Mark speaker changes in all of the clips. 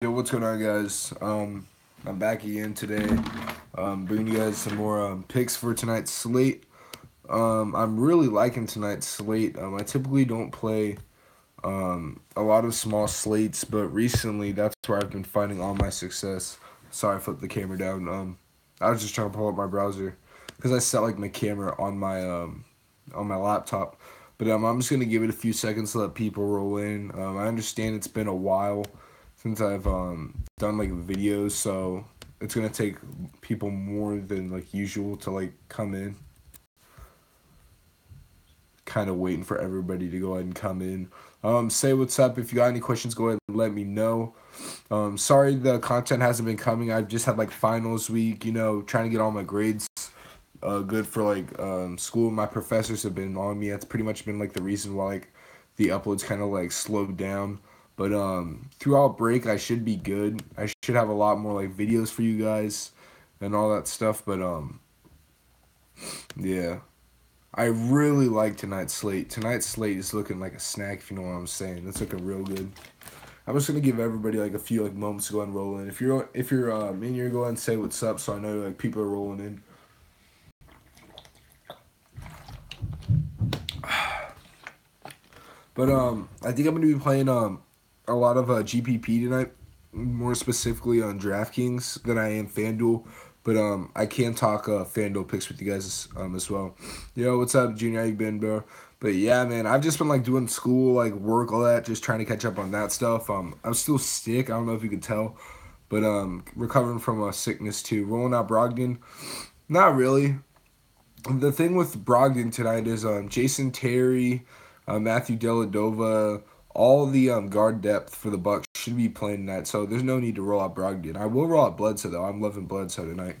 Speaker 1: Yo, what's going on, guys? I'm back again today, bringing you guys some more picks for tonight's slate. I'm really liking tonight's slate. I typically don't play a lot of small slates, but recently that's where I've been finding all my success. Sorry, I flipped the camera down. I was just trying to pull up my browser because I set like my camera on my laptop. But I'm just gonna give it a few seconds to let people roll in. I understand it's been a while since I've done like videos, so it's gonna take people more than like usual to like come in. Kind of waiting for everybody to go ahead and come in. Say what's up. If you got any questions, go ahead and let me know. Sorry the content hasn't been coming. I've just had like finals week, trying to get all my grades good for like school. My professors have been on me. That's pretty much been like the reason why like the uploads kind of like slowed down. But throughout break, I should be good. I should have a lot more like videos for you guys and all that stuff. But yeah, I really like tonight's slate. Tonight's slate is looking like a snack, if you know what I'm saying. It's looking real good. I'm just gonna give everybody like a few like moments to go and roll in. If you're in here, go ahead and say what's up, so I know like people are rolling in. But I think I'm gonna be playing a lot of GPP tonight, more specifically on Draftkings than I am FanDuel. But I can talk FanDuel picks with you guys as well. Yo, what's up, Junior? How you been, bro? But yeah, man, I've just been like doing school, like work, all that, just trying to catch up on that stuff. I'm still sick. I don't know if you could tell, but recovering from a sickness too. Rolling out Brogdon, not really. The thing with Brogdon tonight is Jason Terry, Matthew Dellavedova, all the guard depth for the Bucks should be playing tonight, so there's no need to roll out Brogdon. I will roll out Bledsoe though. I'm loving Bledsoe tonight.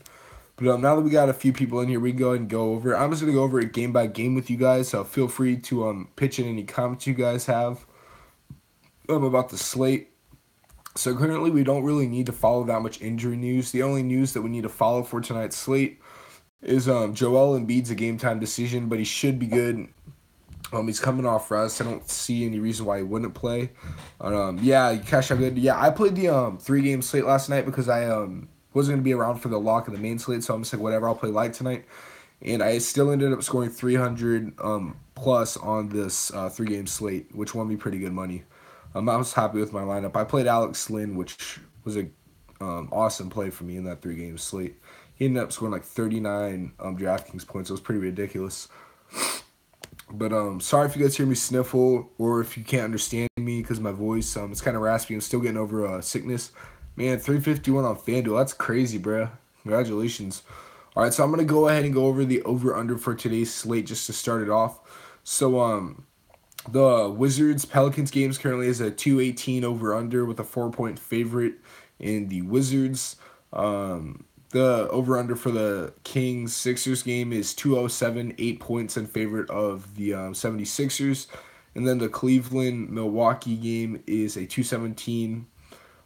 Speaker 1: But now that we got a few people in here, we can go ahead and go over. I'm just gonna go over it game by game with you guys. So feel free to pitch in any comments you guys have about the slate. So currently, we don't really need to follow that much injury news. The only news that we need to follow for tonight's slate is Joel Embiid's a game time decision, but he should be good. He's coming off rest. I don't see any reason why he wouldn't play. Yeah, Cash out good. Yeah, I played the 3-game slate last night because I wasn't gonna be around for the lock of the main slate, so I'm just like whatever. I'll play light tonight, and I still ended up scoring 300 plus on this 3-game slate, which won me pretty good money. I was happy with my lineup. I played Alex Lynn, which was a awesome play for me in that 3-game slate. He ended up scoring like 39 Draftkings points. It was pretty ridiculous. But sorry if you guys hear me sniffle or if you can't understand me because my voice it's kind of raspy. I'm still getting over sickness. Man, 351 on FanDuel. That's crazy, bro. Congratulations. All right, so I'm going to go ahead and go over the over-under for today's slate just to start it off. So the Wizards-Pelicans games currently is a 218 over-under with a 4-point favorite in the Wizards. The over-under for the Kings-Sixers game is 207, 8 points in favor of the 76ers. And then the Cleveland-Milwaukee game is a 217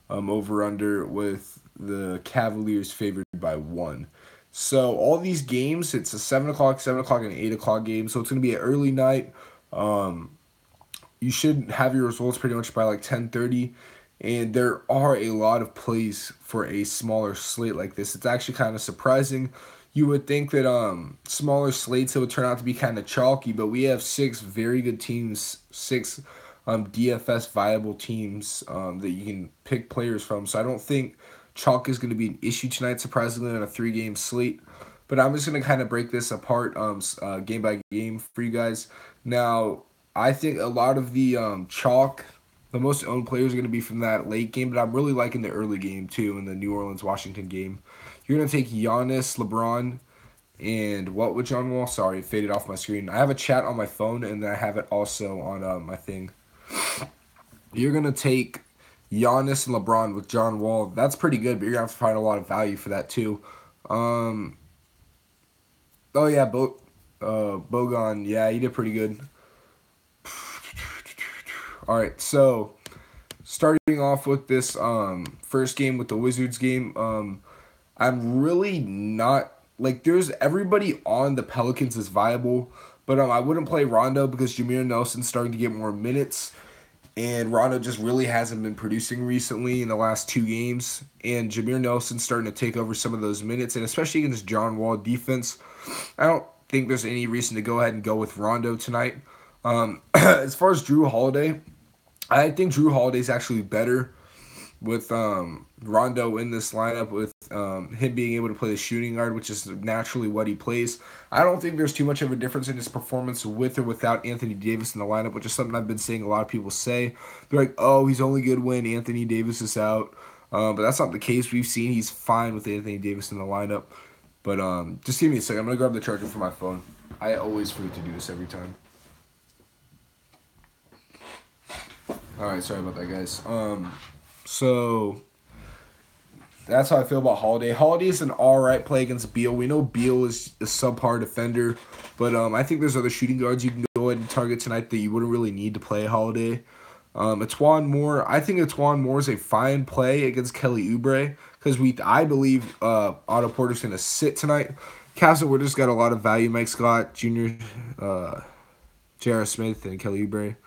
Speaker 1: over-under with the Cavaliers favored by 1. So all these games, it's a 7 o'clock, 7 o'clock, and 8 o'clock game. So it's going to be an early night. You should have your results pretty much by like 10:30. And there are a lot of plays for a smaller slate like this. It's actually kind of surprising. You would think that smaller slates it would turn out to be kind of chalky, but we have 6 very good teams, 6 DFS viable teams that you can pick players from. So I don't think chalk is going to be an issue tonight, surprisingly, on a 3-game slate. But I'm just going to kind of break this apart game by game for you guys. Now, I think a lot of the chalk, the most owned players are going to be from that late game, but I'm really liking the early game too in the New Orleans-Washington game. You're going to take Giannis, LeBron, and what with John Wall? Sorry, it faded off my screen. I have a chat on my phone, and then I have it also on my thing. You're going to take Giannis and LeBron with John Wall. That's pretty good, but you're going to have to find a lot of value for that too. Oh, yeah, Bogan. Yeah, he did pretty good. All right, so starting off with this first game with the Wizards game, I'm really not like there's everybody on the Pelicans is viable, but I wouldn't play Rondo because Jameer Nelson's starting to get more minutes, And Rondo just really hasn't been producing recently in the last 2 games. And Jameer Nelson's starting to take over some of those minutes, and especially against John Wall defense, I don't think there's any reason to go ahead and go with Rondo tonight. As far as Drew Holiday, I think Drew Holiday's actually better with Rondo in this lineup, with him being able to play the shooting guard, which is naturally what he plays. I don't think there's too much of a difference in his performance with or without Anthony Davis in the lineup, which is something I've been seeing a lot of people say. They're like, oh, he's only good when Anthony Davis is out. But that's not the case. We've seen he's fine with Anthony Davis in the lineup. But just give me a second. I'm going to grab the charger for my phone. I always forget to do this every time. Alright, sorry about that, guys. So that's how I feel about Holiday. Holiday's an alright play against Beal. We know Beal is a subpar defender, but I think there's other shooting guards you can go ahead and target tonight that you wouldn't really need to play Holiday. Etuan Moore, I think Etuan Moore is a fine play against Kelly Oubre because I believe Otto Porter's going to sit tonight. Castle Wooders got a lot of value. Mike Scott Jr., J.R. Smith, and Kelly Oubre.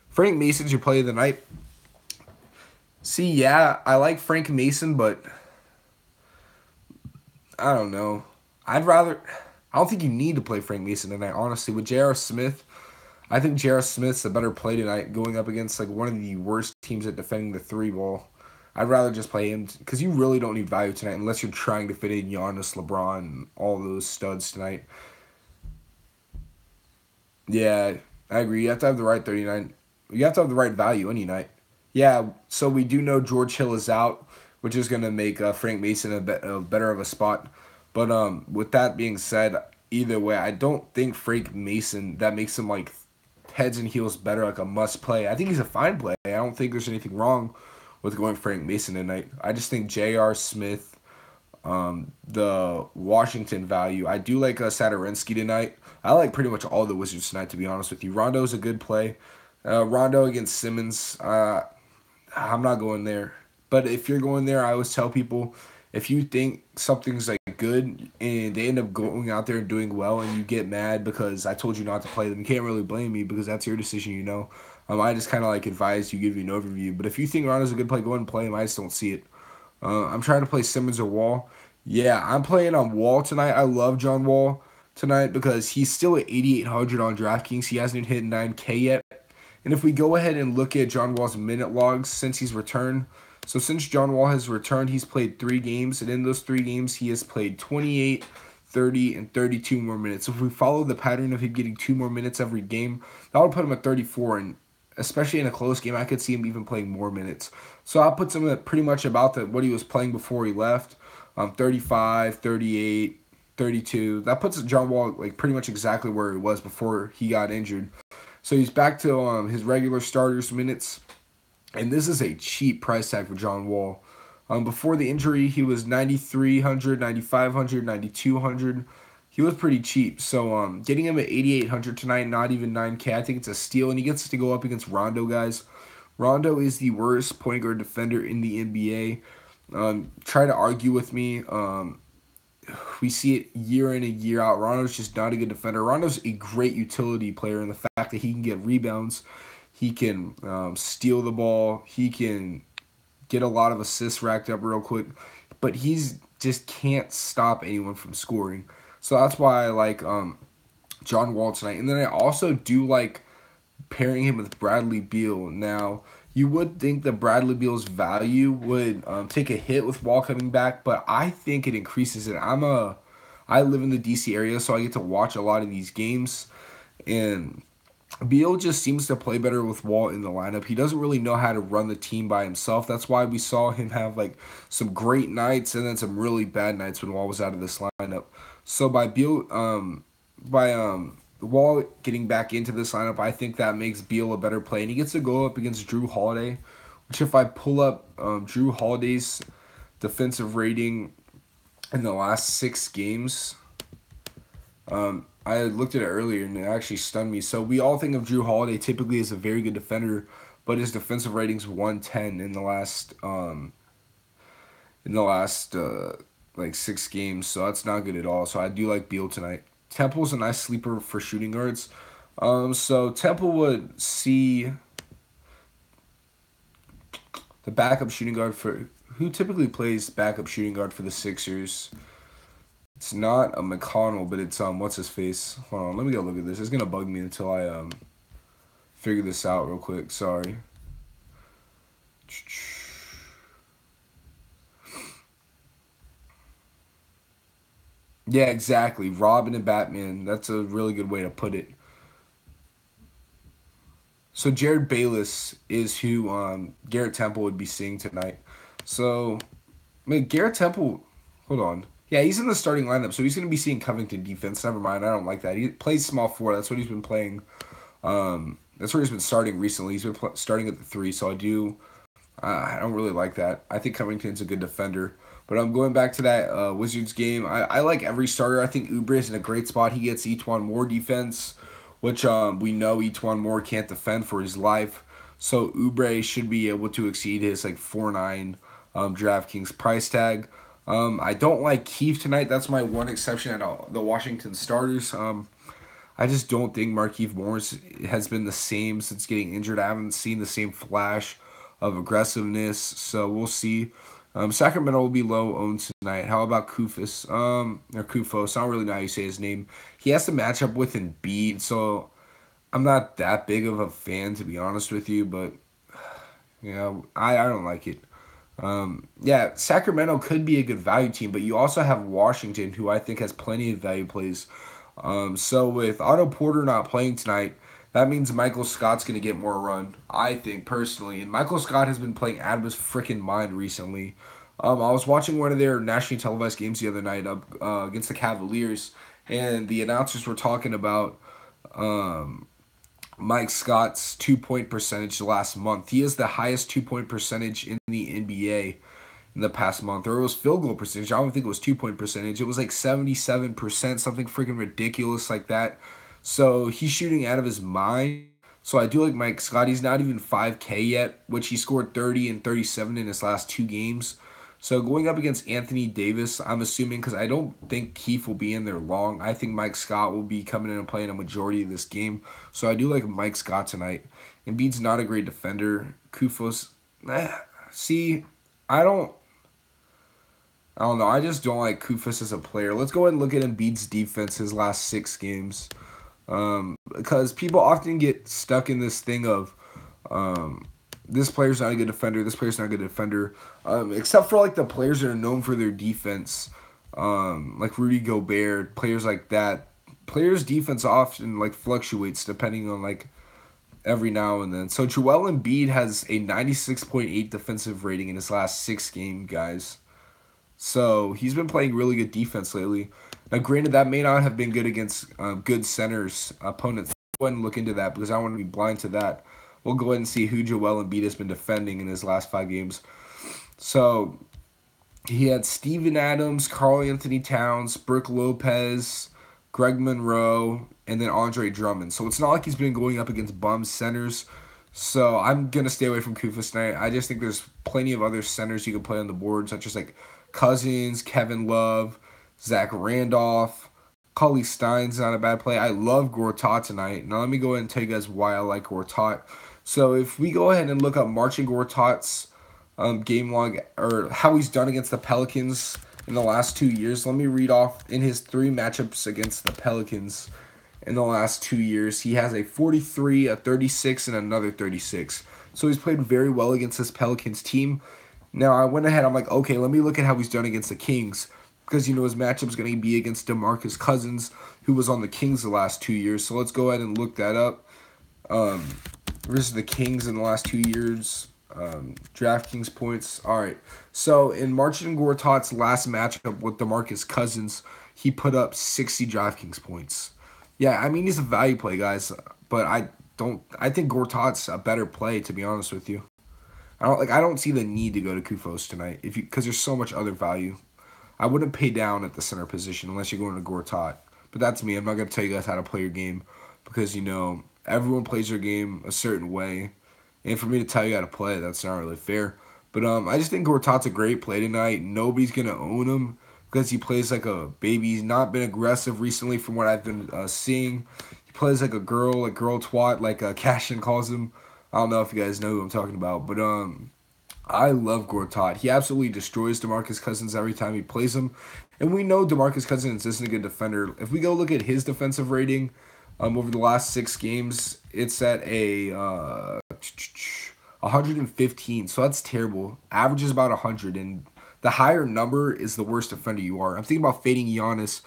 Speaker 1: Frank Mason's your play of the night. See, yeah, I like Frank Mason, but I don't know. I don't think you need to play Frank Mason tonight, honestly. With J.R. Smith, I think J.R. Smith's a better play tonight going up against like one of the worst teams at defending the three ball. I'd rather just play him because you really don't need value tonight unless you're trying to fit in Giannis, LeBron, and all those studs tonight. Yeah, I agree. You have to have the right 39. You have to have the right value any night. Yeah, so we do know George Hill is out, which is going to make Frank Mason a better of a spot. But with that being said, either way, I don't think Frank Mason, that makes him like heads and heels better, like a must play. I think he's a fine play. I don't think there's anything wrong with going Frank Mason tonight. I just think J.R. Smith, the Washington value. I do like Sadorinsky tonight. I like pretty much all the Wizards tonight, to be honest with you. Rondo's a good play. Rondo against Simmons, I'm not going there. But if you're going there, I always tell people, if you think something's like good and they end up going out there and doing well and you get mad because I told you not to play them, you can't really blame me because that's your decision, you know. I just kind of like advise you, give you an overview. But if you think Rondo's a good play, go ahead and play him. I just don't see it. I'm trying to play Simmons or Wall. Yeah, I'm playing on Wall tonight. I love John Wall tonight because he's still at 8,800 on DraftKings. He hasn't hit 9K yet. And if we go ahead and look at John Wall's minute logs since he's returned, so since John Wall has returned, he's played 3 games, and in those 3 games, he has played 28, 30, and 32 more minutes. So if we follow the pattern of him getting 2 more minutes every game, that would put him at 34, and especially in a close game, I could see him even playing more minutes. So that puts him at pretty much about what he was playing before he left, 35, 38, 32. That puts John Wall like pretty much exactly where he was before he got injured. So he's back to his regular starters minutes, and this is a cheap price tag for John Wall. Before the injury, he was 9,300, 9,500, 9,200. He was pretty cheap. So getting him at 8,800 tonight, not even 9K, I think it's a steal, and he gets to go up against Rondo, guys. Rondo is the worst point guard defender in the NBA. Try to argue with me. We see it year in and year out. Rondo's just not a good defender. Rondo's a great utility player in the fact that he can get rebounds. He can steal the ball. He can get a lot of assists racked up real quick. But he's just can't stop anyone from scoring. So that's why I like John Wall tonight. And then I also do like pairing him with Bradley Beal. Now, you would think that Bradley Beal's value would take a hit with Wall coming back, but I think it increases it. I live in the DC area, so I get to watch a lot of these games, and Beal just seems to play better with Wall in the lineup. He doesn't really know how to run the team by himself. That's why we saw him have like some great nights and then some really bad nights when Wall was out of this lineup. So by Wall getting back into this lineup, I think that makes Beal a better play. And he gets to go up against Drew Holiday, which if I pull up Drew Holiday's defensive rating in the last 6 games, I looked at it earlier and it actually stunned me. So we all think of Drew Holiday typically as a very good defender, but his defensive rating's 110 in the last like 6 games. So that's not good at all. So I do like Beal tonight. Temple's a nice sleeper for shooting guards. So Temple would see the backup shooting guard for who typically plays backup shooting guard for the Sixers. It's not a McConnell, but it's what's his face? Hold on, let me go look at this. It's gonna bug me until I figure this out real quick. Sorry. Yeah, exactly. Robin and Batman. That's a really good way to put it. So Jared Bayless is who Garrett Temple would be seeing tonight. So I mean Garrett Temple. Hold on. Yeah, he's in the starting lineup, so he's going to be seeing Covington defense. Never mind, I don't like that. He plays small forward. That's what he's been playing. That's where he's been starting recently. He's been starting at the 3, so I don't really like that. I think Covington's a good defender. But I'm going back to that Wizards game. I like every starter. I think Oubre is in a great spot. He gets Etuan Moore defense, which we know Etuan Moore can't defend for his life. So Oubre should be able to exceed his like 4.9 DraftKings price tag. I don't like Keith tonight. That's my one exception at the Washington starters. I just don't think Markieff Morris has been the same since getting injured. I haven't seen the same flash of aggressiveness, so we'll see. Sacramento will be low owned tonight. How about Kufus? Or Kufos? I don't really know how you say his name. He has to match up with Embiid, so I'm not that big of a fan, to be honest with you, but I don't like it. Yeah, Sacramento could be a good value team, but you also have Washington, who I think has plenty of value plays. So with Otto Porter not playing tonight, that means Michael Scott's going to get more run, I think, personally. And Michael Scott has been playing out of his freaking mind recently. I was watching one of their nationally televised games the other night against the Cavaliers, and the announcers were talking about Mike Scott's 2-point percentage last month. He is the highest 2-point percentage in the NBA in the past month. Or it was field goal percentage. I don't think it was 2-point percentage. It was like 77%, something freaking ridiculous like that. So he's shooting out of his mind. So I do like Mike Scott. He's not even 5K yet, which he scored 30 and 37 in his last 2 games. So going up against Anthony Davis, I'm assuming, because I don't think Keith will be in there long. I think Mike Scott will be coming in and playing a majority of this game. So I do like Mike Scott tonight. Embiid's not a great defender. Kufos, see, I don't know. I just don't like Kufus as a player. Let's go ahead and look at Embiid's defense his last 6 games. Because people often get stuck in this thing of this player's not a good defender, this player's not a good defender. Except for like the players that are known for their defense. Like Rudy Gobert, players like that. Players' defense often like fluctuates depending on like every now and then. So Joel Embiid has a 96.8 defensive rating in his last 6 games, guys. So he's been playing really good defense lately. Now, granted, that may not have been good against good centers opponents. Go ahead and look into that because I don't want to be blind to that. We'll go ahead and see who Joel Embiid has been defending in his last 5 games. So he had Steven Adams, Karl Anthony Towns, Brook Lopez, Greg Monroe, and then Andre Drummond. So it's not like he's been going up against bum centers. So I'm going to stay away from Kufus tonight. I just think there's plenty of other centers you can play on the board, such as like Cousins, Kevin Love, Zach Randolph. Cauley Stein's not a bad play. I love Gortat tonight. Now let me go ahead and tell you guys why I like Gortat. So if we go ahead and look up Marcin Gortat's game log, or how he's done against the Pelicans in the last 2 years, let me read off in his 3 matchups against the Pelicans in the last 2 years. He has a 43, a 36, and another 36. So he's played very well against this Pelicans team. Now I went ahead, I'm like, okay, let me look at how he's done against the Kings. Because, his matchup's going to be against DeMarcus Cousins, who was on the Kings the last 2 years. So let's go ahead and look that up. Versus the Kings in the last 2 years. DraftKings points. All right. So in Marcin Gortat's last matchup with DeMarcus Cousins, he put up 60 DraftKings points. Yeah, I mean, he's a value play, guys. But I think Gortat's a better play, to be honest with you. I don't see the need to go to Kufos tonight because there's so much other value. I wouldn't pay down at the center position unless you're going to Gortat. But that's me. I'm not going to tell you guys how to play your game because, everyone plays their game a certain way. And for me to tell you how to play, that's not really fair. But I just think Gortat's a great play tonight. Nobody's going to own him because he plays like a baby. He's not been aggressive recently from what I've been seeing. He plays like a girl twat, like Cashin calls him. I don't know if you guys know who I'm talking about. But I love Gortat. He absolutely destroys DeMarcus Cousins every time he plays him. And we know DeMarcus Cousins isn't a good defender. If we go look at his defensive rating over the last 6 games, it's at a 115. So that's terrible. Average is about 100. And the higher number is the worse defender you are. I'm thinking about fading Giannis.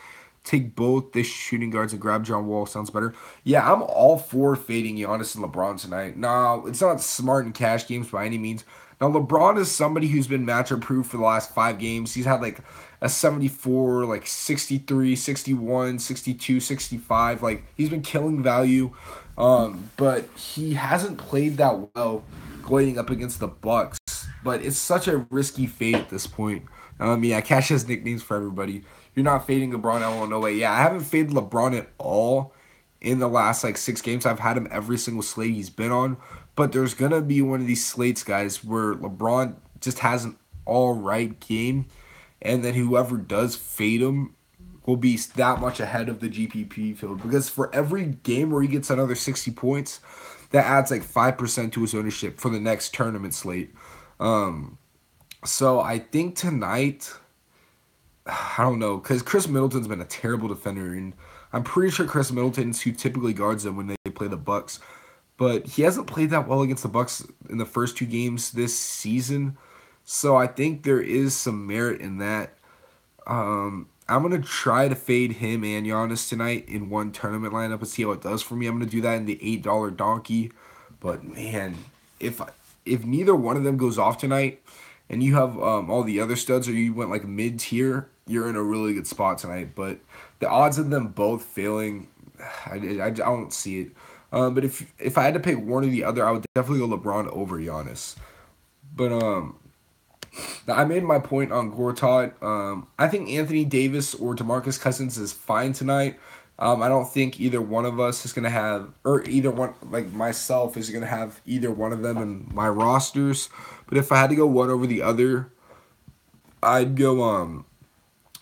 Speaker 1: Take both the shooting guards and grab John Wall. Sounds better. Yeah, I'm all for fading Giannis and LeBron tonight. Now, it's not smart in cash games by any means. Now, LeBron is somebody who's been matchup proof for the last 5 games. He's had like a 74, like 63, 61, 62, 65. Like, he's been killing value. But he hasn't played that well going up against the Bucks. But it's such a risky fade at this point. Yeah, Cash has nicknames for everybody. You're not fading LeBron. No way. Yeah, I haven't faded LeBron at all in the last like 6 games. I've had him every single slate he's been on. But there's gonna be one of these slates, guys, where LeBron just has an all right game, and then whoever does fade him will be that much ahead of the GPP field. Because for every game where he gets another 60 points, that adds like 5% to his ownership for the next tournament slate. So I think tonight, I don't know, because Chris Middleton's been a terrible defender, and I'm pretty sure Chris Middleton's who typically guards them when they play the Bucks, but he hasn't played that well against the Bucks in the first 2 games this season. So I think there is some merit in that. I'm gonna try to fade him and Giannis tonight in one tournament lineup and see how it does for me. I'm gonna do that in the $8 donkey, but man, if if neither one of them goes off tonight, and you have all the other studs, or you went like mid tier, you're in a really good spot tonight. But the odds of them both failing, I don't see it. But if I had to pick one or the other, I would definitely go LeBron over Giannis. But I made my point on Gortat. I think Anthony Davis or DeMarcus Cousins is fine tonight. I don't think either one of us is gonna have, or either one, like myself, is gonna have either one of them in my rosters. But if I had to go one over the other, I'd go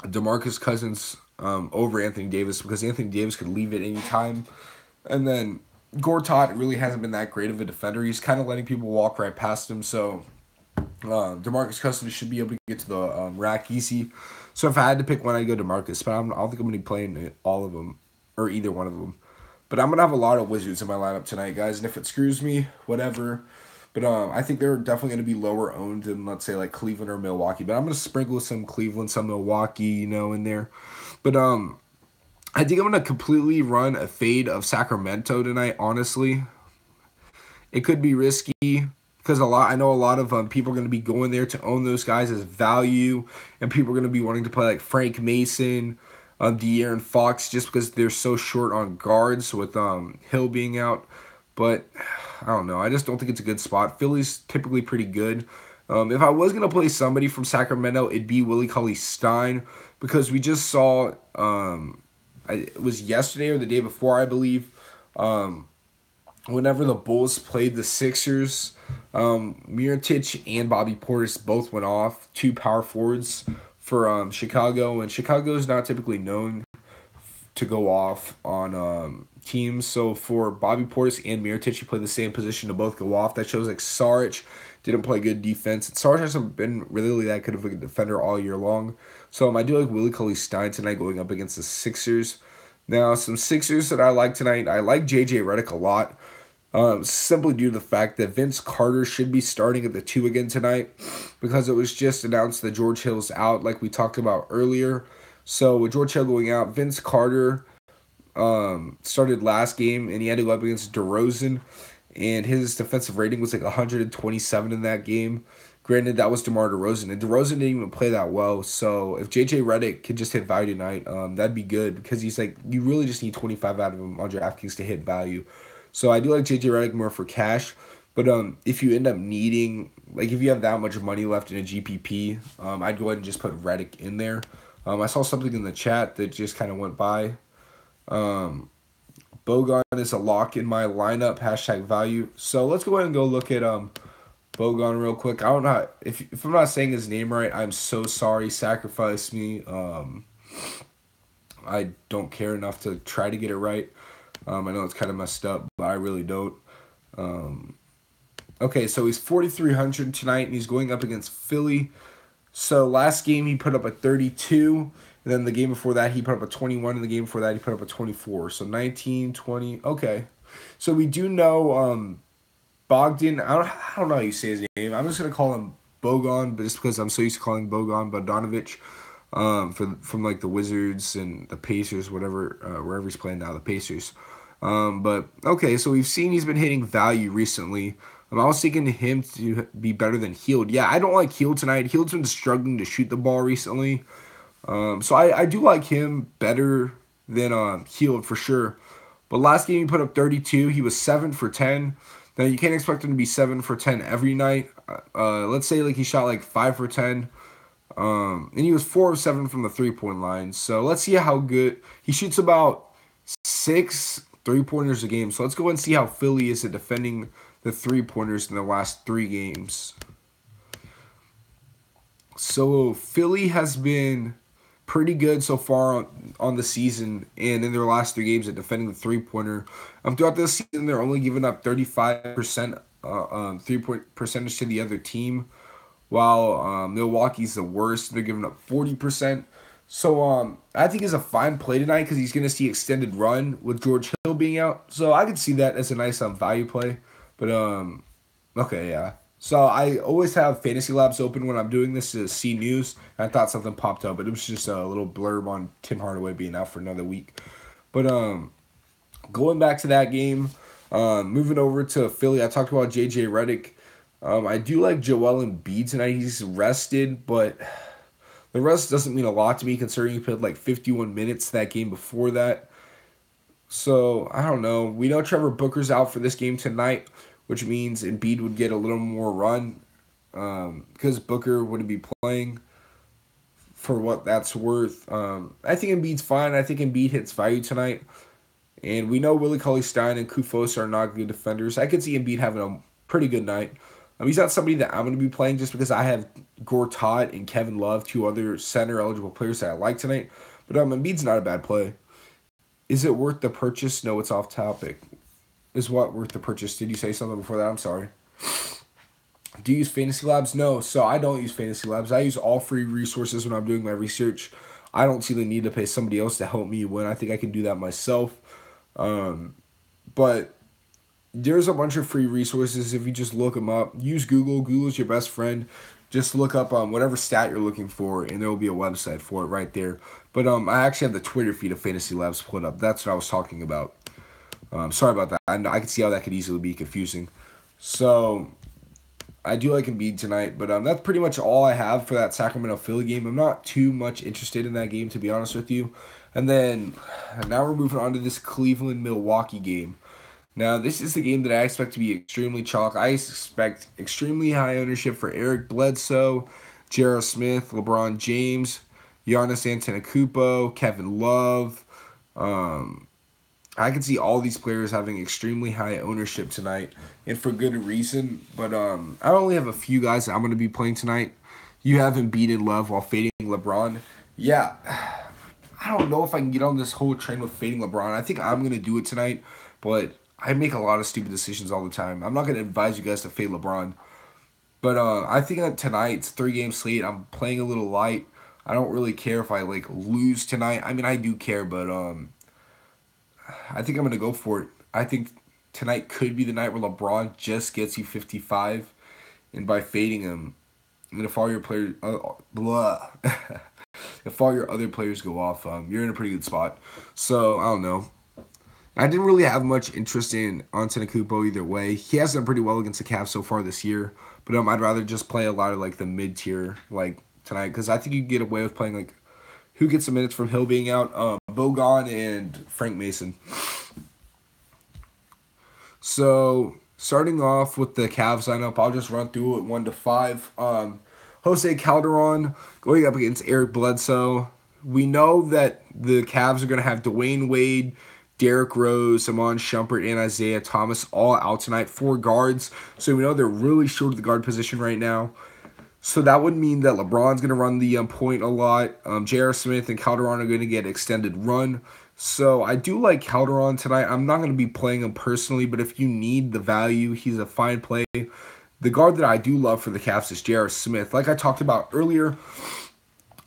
Speaker 1: DeMarcus Cousins over Anthony Davis, because Anthony Davis could leave at any time, and then Gortat really hasn't been that great of a defender. He's kind of letting people walk right past him. So DeMarcus Cousins should be able to get to the rack easy. So if I had to pick one, I'd go DeMarcus. But I don't think I'm going to be playing all of them or either one of them. But I'm going to have a lot of Wizards in my lineup tonight, guys. And if it screws me, whatever. But I think they're definitely going to be lower owned than, let's say, like Cleveland or Milwaukee. But I'm going to sprinkle some Cleveland, some Milwaukee, in there. But I think I'm going to completely run a fade of Sacramento tonight, honestly. It could be risky because I know a lot of people are going to be going there to own those guys as value, and people are going to be wanting to play like Frank Mason, De'Aaron Fox, just because they're so short on guards with Hill being out. But I don't know. I just don't think it's a good spot. Philly's typically pretty good. If I was going to play somebody from Sacramento, it'd be Willie Cauley-Stein, because we just saw, it was yesterday or the day before, I believe, whenever the Bulls played the Sixers, Mirotic and Bobby Portis both went off, two power forwards for Chicago, and Chicago is not typically known to go off on teams. So for Bobby Portis and Mirotic, you play the same position to both go off. That shows like Saric didn't play good defense. And Saric hasn't been really that good of a defender all year long. So I do like Willie Cauley-Stein tonight going up against the Sixers. Now, some Sixers that I like tonight, I like J.J. Redick a lot. Simply due to the fact that Vince Carter should be starting at the 2 again tonight, because it was just announced that George Hill's out, like we talked about earlier. So with George Hill going out, Vince Carter started last game, and he had to go up against DeRozan, and his defensive rating was like 127 in that game. Granted, that was DeMar DeRozan, and DeRozan didn't even play that well. So if J.J. Redick could just hit value tonight, that'd be good, because he's like, you really just need 25 out of him on Draftkings to hit value. So I do like J.J. Redick more for cash. But if you end up needing, like if you have that much money left in a GPP, I'd go ahead and just put Redick in there. I saw something in the chat that just kind of went by. Bogan is a lock in my lineup, hashtag value. So let's go ahead and go look at Bogan real quick. I don't know if I'm not saying his name right, I'm so sorry. Sacrifice me. I don't care enough to try to get it right. I know it's kind of messed up, but I really don't. Okay, so he's 4,300 tonight, and he's going up against Philly. So last game he put up a 32, and then the game before that he put up a 21, and the game before that he put up a 24. So 19, 20. Okay, so we do know Bogdan. I don't know how you say his name. I'm just gonna call him Bogan, but just because I'm so used to calling Bogan Bogdanovic, from like the Wizards and the Pacers, whatever, wherever he's playing now, the Pacers. But okay, so we've seen he's been hitting value recently. I was thinking him to be better than Heald. Yeah, I don't like Heald tonight. Heald's been struggling to shoot the ball recently. So I do like him better than Heald for sure. But last game he put up 32. He was 7 for 10. Now you can't expect him to be 7 for 10 every night. Let's say like he shot like 5 for 10. And he was 4 of 7 from the 3-point line. So let's see how good he shoots. About 6 3-pointers a game. So let's go and see how Philly is at defending the 3-pointers in the last 3 games. So Philly has been pretty good so far on the season and in their last 3 games at defending the 3-pointer. Throughout this season, they're only giving up 35% 3-point percentage to the other team, while Milwaukee's the worst. They're giving up 40%. So I think it's a fine play tonight because he's going to see extended run with George Hill being out. So I could see that as a nice value play. But okay, yeah. So I always have Fantasy Labs open when I'm doing this to see news. I thought something popped up, but it was just a little blurb on Tim Hardaway being out for another week. But going back to that game, moving over to Philly, I talked about JJ Redick. I do like Joel Embiid tonight. He's rested, but the rest doesn't mean a lot to me considering he played like 51 minutes that game before that. So, I don't know. We know Trevor Booker's out for this game tonight, which means Embiid would get a little more run because Booker wouldn't be playing for what that's worth. I think Embiid's fine. I think Embiid hits value tonight. And we know Willie Cauley-Stein and Kufos are not good defenders. I could see Embiid having a pretty good night. He's not somebody that I'm going to be playing just because I have Gortat and Kevin Love, 2 other center-eligible players that I like tonight. But Embiid's not a bad play. Is it worth the purchase? No, it's off topic. Is what worth the purchase? Did you say something before that? I'm sorry. Do you use Fantasy Labs? No, so I don't use Fantasy Labs. I use all free resources when I'm doing my research. I don't see the need to pay somebody else to help me win. I think I can do that myself. But there's a bunch of free resources if you just look them up. Use Google. Google's your best friend. Just look up whatever stat you're looking for, and there will be a website for it right there. But I actually have the Twitter feed of Fantasy Labs put up. That's what I was talking about. Sorry about that. I can see how that could easily be confusing. So I do like Embiid tonight, but that's pretty much all I have for that Sacramento-Philly game. I'm not too much interested in that game, to be honest with you. And then now we're moving on to this Cleveland-Milwaukee game. Now, this is the game that I expect to be extremely chalk. I expect extremely high ownership for Eric Bledsoe, J.R. Smith, LeBron James, Giannis Antetokounmpo, Kevin Love. I can see all these players having extremely high ownership tonight, and for good reason. But I only have a few guys that I'm going to be playing tonight. You have Embiid and Love while fading LeBron. Yeah, I don't know if I can get on this whole train with fading LeBron. I think I'm going to do it tonight, but I make a lot of stupid decisions all the time. I'm not going to advise you guys to fade LeBron. But I think that tonight's 3-game slate, I'm playing a little light. I don't really care if I lose tonight. I mean, I do care, but I think I'm going to go for it. I think tonight could be the night where LeBron just gets you 55, and by fading him, and if all your players, if all your other players go off, you're in a pretty good spot. So I don't know. I didn't really have much interest in Antetokounmpo either way. He has done pretty well against the Cavs so far this year, but I'd rather just play a lot of the mid tier tonight because I think you can get away with playing who gets the minutes from Hill being out, Bogan and Frank Mason. So starting off with the Cavs lineup, I'll just run through it 1 to 5. Jose Calderon going up against Eric Bledsoe. We know that the Cavs are going to have Dwayne Wade, Derrick Rose, Amon Shumpert, and Isaiah Thomas all out tonight, 4 guards. So we know they're really short of the guard position right now. So that would mean that LeBron's going to run the point a lot. J.R. Smith and Calderon are going to get extended run. So I do like Calderon tonight. I'm not going to be playing him personally, but if you need the value, he's a fine play. The guard that I do love for the Cavs is J.R. Smith. Like I talked about earlier,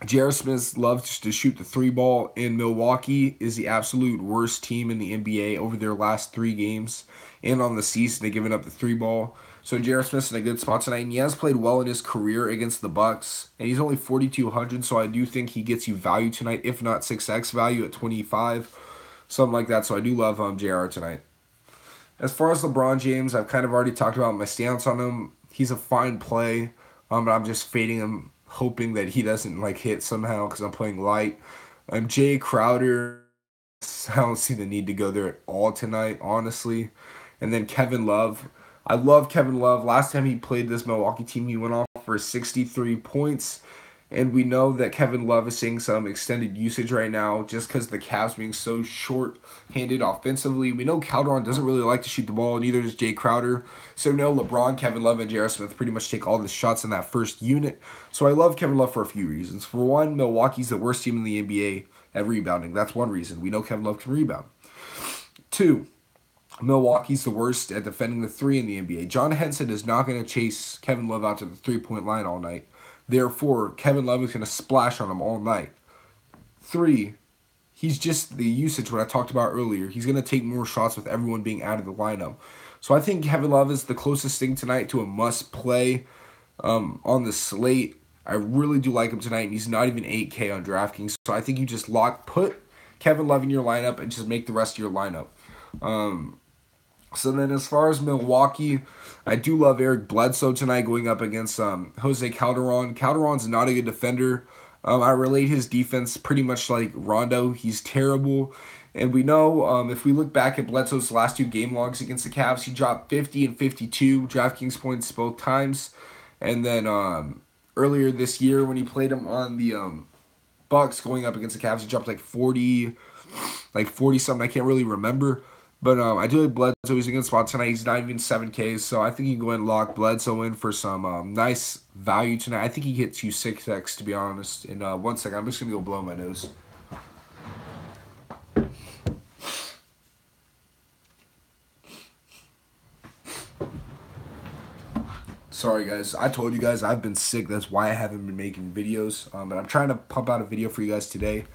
Speaker 1: J.R. Smith loves to shoot the three ball, and Milwaukee is the absolute worst team in the NBA over their last 3 games. And on the season, they've given up the three ball. So J.R. Smith's in a good spot tonight, and he has played well in his career against the Bucks. And he's only 4,200, so I do think he gets you value tonight, if not 6x value at 25, something like that. So I do love J.R. tonight. As far as LeBron James, I've kind of already talked about my stance on him. He's a fine play, but I'm just fading him, hoping that he doesn't like hit somehow because I'm playing light. Jay Crowder, I don't see the need to go there at all tonight, honestly. And then Kevin Love. I love Kevin Love. Last time he played this Milwaukee team, he went off for 63 points. And we know that Kevin Love is seeing some extended usage right now just because the Cavs being so short-handed offensively. We know Calderon doesn't really like to shoot the ball, neither does Jay Crowder. So no, LeBron, Kevin Love, and J.R. Smith pretty much take all the shots in that first unit. So I love Kevin Love for a few reasons. For one, Milwaukee's the worst team in the NBA at rebounding. That's one reason. We know Kevin Love can rebound. Two, Milwaukee's the worst at defending the three in the NBA. John Henson is not going to chase Kevin Love out to the three-point line all night. Therefore, Kevin Love is going to splash on him all night. 3, he's just the usage, what I talked about earlier. He's going to take more shots with everyone being out of the lineup. So I think Kevin Love is the closest thing tonight to a must-play on the slate. I really do like him tonight, and he's not even 8K on DraftKings. So I think you just put Kevin Love in your lineup and just make the rest of your lineup. So then as far as Milwaukee, I do love Eric Bledsoe tonight going up against Jose Calderon. Calderon's not a good defender. I relate his defense pretty much like Rondo. He's terrible. And we know if we look back at Bledsoe's last 2 game logs against the Cavs, he dropped 50 and 52 DraftKings points both times. And then earlier this year when he played him on the Bucks going up against the Cavs, he dropped like 40 something. I can't really remember. But I do like Bledsoe. He's in a good spot tonight. He's not even 7Ks, so I think you can go ahead and lock Bledsoe in for some nice value tonight. I think he hits you 6x, to be honest. In 1 second, I'm just going to go blow my nose. Sorry, guys. I told you guys I've been sick. That's why I haven't been making videos. But I'm trying to pump out a video for you guys today.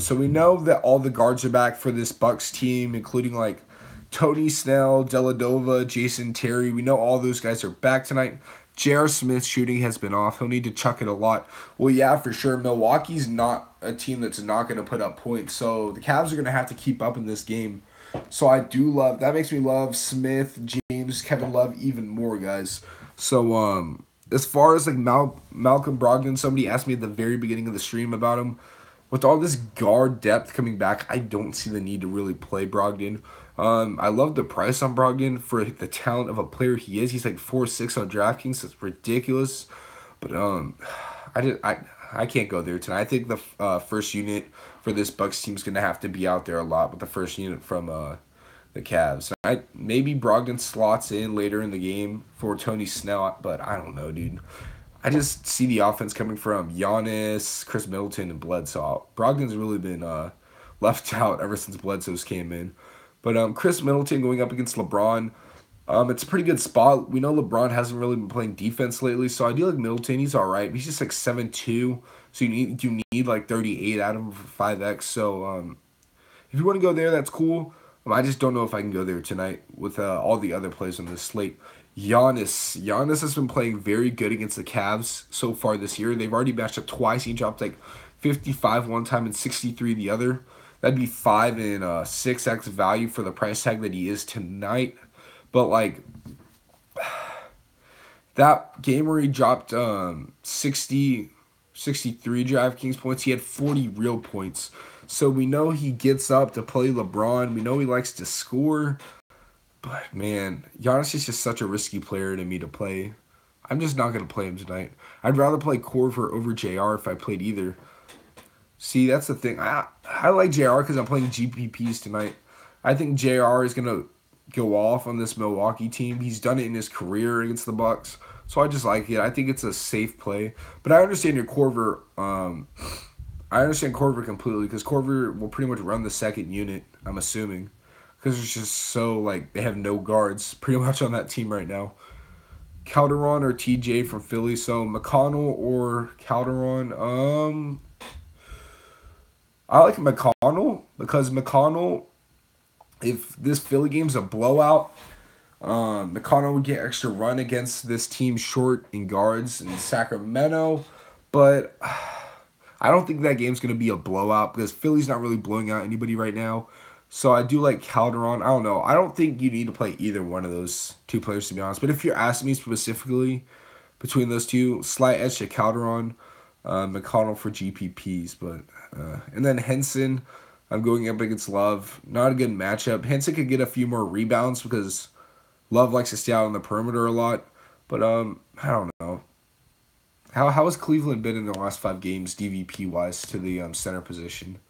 Speaker 1: So we know that all the guards are back for this Bucks team, including like Tony Snell, Deladova, Jason Terry. We know all those guys are back tonight. J.R. Smith's shooting has been off. He'll need to chuck it a lot. Well, yeah, for sure. Milwaukee's not a team that's not going to put up points. So the Cavs are going to have to keep up in this game. So I do love, that makes me love Smith, James, Kevin Love even more, guys. So as far as like Malcolm Brogdon, somebody asked me at the very beginning of the stream about him. With all this guard depth coming back, I don't see the need to really play Brogdon. I love the price on Brogdon for the talent of a player he is. He's like 4.6 on DraftKings. That's ridiculous. But I can't go there tonight. I think the first unit for this Bucks team is going to have to be out there a lot with the first unit from the Cavs. Maybe Brogdon slots in later in the game for Tony Snell, but I don't know, dude. I just see the offense coming from Giannis, Chris Middleton, and Bledsoe. Brogdon's really been left out ever since Bledsoe's came in. But Chris Middleton going up against LeBron, it's a pretty good spot. We know LeBron hasn't really been playing defense lately, so I do like Middleton. He's all right. He's just like 7'2", so you need like 38 out of him for 5x. So if you want to go there, that's cool. I just don't know if I can go there tonight with all the other plays on this slate. Giannis has been playing very good against the Cavs so far this year. They've already matched up twice. He dropped like 55 one time and 63 the other. That'd be 5 and 6x value for the price tag that he is tonight. But like that game where he dropped 63 DraftKings points, he had 40 real points. So we know he gets up to play LeBron. We know he likes to score. But, man, Giannis is just such a risky player to me to play. I'm just not going to play him tonight. I'd rather play Korver over JR if I played either. See, that's the thing. I like JR because I'm playing GPPs tonight. I think JR is going to go off on this Milwaukee team. He's done it in his career against the Bucks. So I just like it. I think it's a safe play. But I understand your Corver. I understand Corver completely because Corver will pretty much run the second unit, I'm assuming. Because it's just so, like, they have no guards pretty much on that team right now. Calderon or TJ from Philly. So McConnell or Calderon. I like McConnell because McConnell, if this Philly game's a blowout, McConnell would get extra run against this team short in guards in Sacramento. But I don't think that game's going to be a blowout because Philly's not really blowing out anybody right now. So I do like Calderon. I don't know. I don't think you need to play either one of those two players, to be honest. But if you're asking me specifically between those two, slight edge to Calderon, McConnell for GPPs. But and then Henson, I'm going up against Love. Not a good matchup. Henson could get a few more rebounds because Love likes to stay out on the perimeter a lot. But I don't know. How has Cleveland been in the last 5 games, DVP wise, to the center position?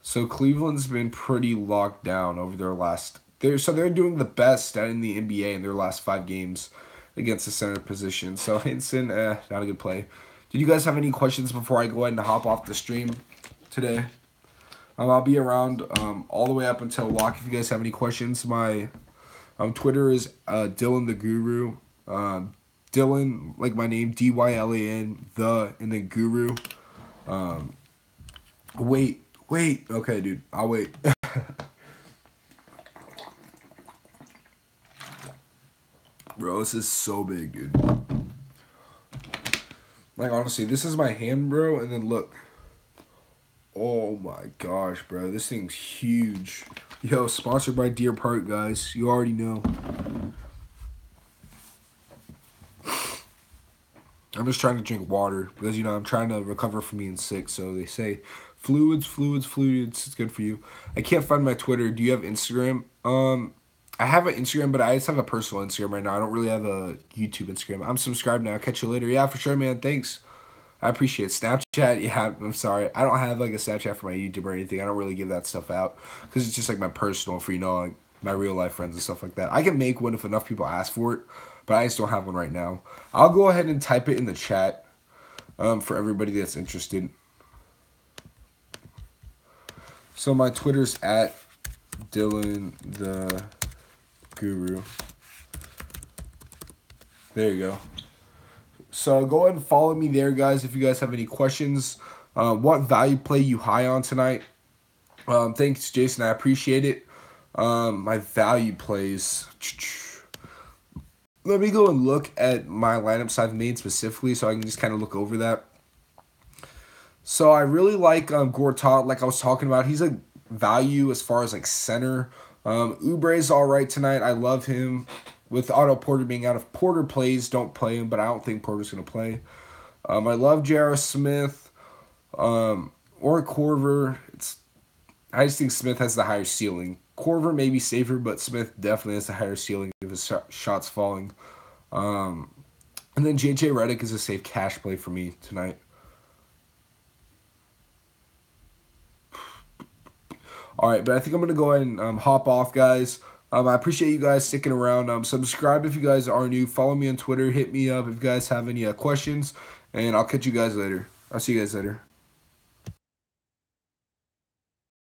Speaker 1: So Cleveland's been pretty locked down over their last. They're doing the best in the NBA in their last 5 games against the center position. So Henson, not a good play. Did you guys have any questions before I go ahead and hop off the stream today? I'll be around all the way up until lock. If you guys have any questions, my Twitter is Dylan the Guru. Dylan, like my name, Dylan, and then Guru. Wait. Okay, dude. I'll wait. Bro, this is so big, dude. Like, honestly, this is my hand, bro, and then look. Oh my gosh, bro. This thing's huge. Yo, sponsored by Deer Park, guys. You already know. I'm just trying to drink water because, I'm trying to recover from being sick. So they say fluids. It's good for you. I can't find my Twitter. Do you have Instagram? I have an Instagram, but I just have a personal Instagram right now. I don't really have a YouTube Instagram. I'm subscribed now. Catch you later. Yeah, for sure, man. Thanks. I appreciate it. Snapchat, yeah, I'm sorry. I don't have, like, a Snapchat for my YouTube or anything. I don't really give that stuff out because it's just, like, my personal for, like, my real-life friends and stuff like that. I can make one if enough people ask for it, but I just don't have one right now. I'll go ahead and type it in the chat for everybody that's interested. So my Twitter's at Dylan the Guru. There you go. So go ahead and follow me there, guys, if you guys have any questions. What value play you high on tonight? Thanks, Jason. I appreciate it. My value plays. Let me go and look at my lineups I've made specifically so I can just kind of look over that. So I really like Gortat, like I was talking about. He's a value as far as like center. Oubre's all right tonight. I love him. With Otto Porter being out, if Porter plays, don't play him, but I don't think Porter's going to play. I love J.R. Smith or Corver. I just think Smith has the higher ceiling. Corver may be safer, but Smith definitely has the higher ceiling if his shot's falling. And then J.J. Redick is a safe cash play for me tonight. All right, but I think I'm going to go ahead and hop off, guys. I appreciate you guys sticking around. Subscribe if you guys are new. Follow me on Twitter. Hit me up if you guys have any questions. And I'll catch you guys later. I'll see you guys later.